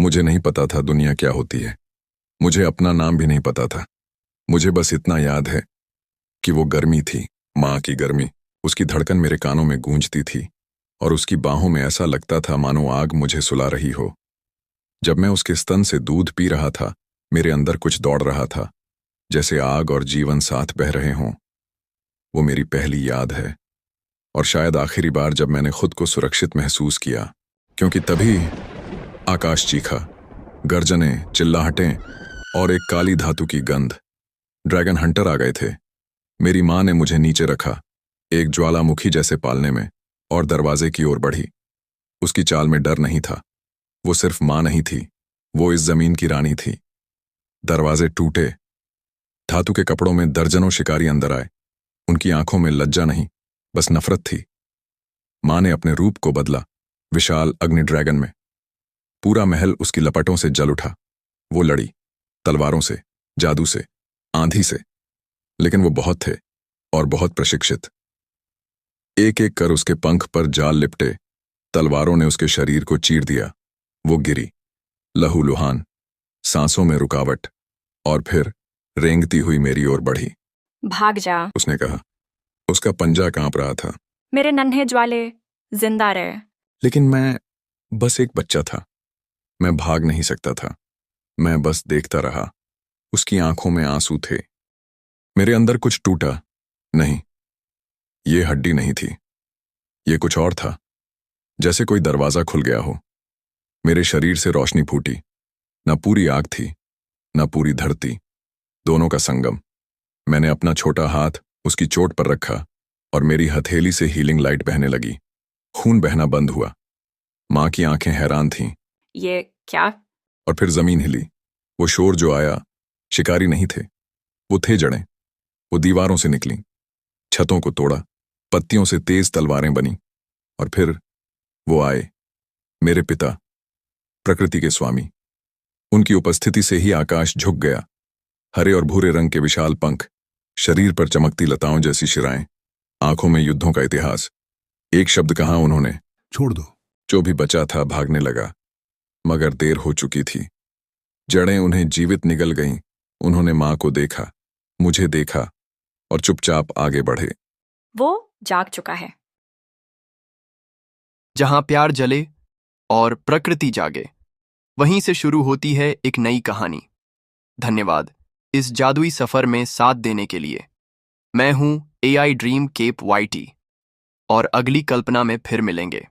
मुझे नहीं पता था दुनिया क्या होती है। मुझे अपना नाम भी नहीं पता था। मुझे बस इतना याद है कि वो गर्मी थी, माँ की गर्मी। उसकी धड़कन मेरे कानों में गूंजती थी और उसकी बाहों में ऐसा लगता था मानो आग मुझे सुला रही हो। जब मैं उसके स्तन से दूध पी रहा था, मेरे अंदर कुछ दौड़ रहा था, जैसे आग और जीवन साथ बह रहे हों। वो मेरी पहली याद है और शायद आखिरी बार जब मैंने खुद को सुरक्षित महसूस किया, क्योंकि तभी आकाश चीखा, गर्जनें, चिल्लाहटें और एक काली धातु की गंध। ड्रैगन हंटर आ गए थे। मेरी माँ ने मुझे नीचे रखा, एक ज्वालामुखी जैसे पालने में, और दरवाजे की ओर बढ़ी। उसकी चाल में डर नहीं था। वो सिर्फ माँ नहीं थी, वो इस जमीन की रानी थी। दरवाजे टूटे। धातु के कपड़ों में दर्जनों शिकारी अंदर आए। उनकी आंखों में लज्जा नहीं, बस नफरत थी। माँ ने अपने रूप को बदला, विशाल अग्नि ड्रैगन में। पूरा महल उसकी लपटों से जल उठा। वो लड़ी, तलवारों से, जादू से, आंधी से, लेकिन वो बहुत थे और बहुत प्रशिक्षित। एक एक कर उसके पंख पर जाल लिपटे। तलवारों ने उसके शरीर को चीर दिया। वो गिरी, लहूलुहान, सांसों में रुकावट, और फिर रेंगती हुई मेरी ओर बढ़ी। भाग जा, उसने कहा। उसका पंजा कांप रहा था। मेरे नन्हे ज्वाले, जिंदा रहे। लेकिन मैं बस एक बच्चा था। मैं भाग नहीं सकता था। मैं बस देखता रहा। उसकी आंखों में आंसू थे। मेरे अंदर कुछ टूटा। नहीं, ये हड्डी नहीं थी, ये कुछ और था। जैसे कोई दरवाजा खुल गया हो। मेरे शरीर से रोशनी फूटी। न पूरी आग थी, न पूरी धरती, दोनों का संगम। मैंने अपना छोटा हाथ उसकी चोट पर रखा और मेरी हथेली से हीलिंग लाइट बहने लगी। खून बहना बंद हुआ। माँ की आंखें हैरान थीं। ये क्या? और फिर जमीन हिली। वो शोर जो आया, शिकारी नहीं थे, वो थे जड़ें। वो दीवारों से निकली, छतों को तोड़ा, पत्तियों से तेज तलवारें बनी। और फिर वो आए, मेरे पिता, प्रकृति के स्वामी। उनकी उपस्थिति से ही आकाश झुक गया। हरे और भूरे रंग के विशाल पंख, शरीर पर चमकती लताओं जैसी शिराएं, आंखों में युद्धों का इतिहास। एक शब्द कहा उन्होंने, छोड़ दो। जो भी बचा था भागने लगा, मगर देर हो चुकी थी। जड़ें उन्हें जीवित निगल गईं। उन्होंने माँ को देखा, मुझे देखा, और चुपचाप आगे बढ़े। वो जाग चुका है। जहां प्यार जले और प्रकृति जागे, वहीं से शुरू होती है एक नई कहानी। धन्यवाद इस जादुई सफर में साथ देने के लिए। मैं हूं AI ड्रीम केप वाईटी, और अगली कल्पना में फिर मिलेंगे।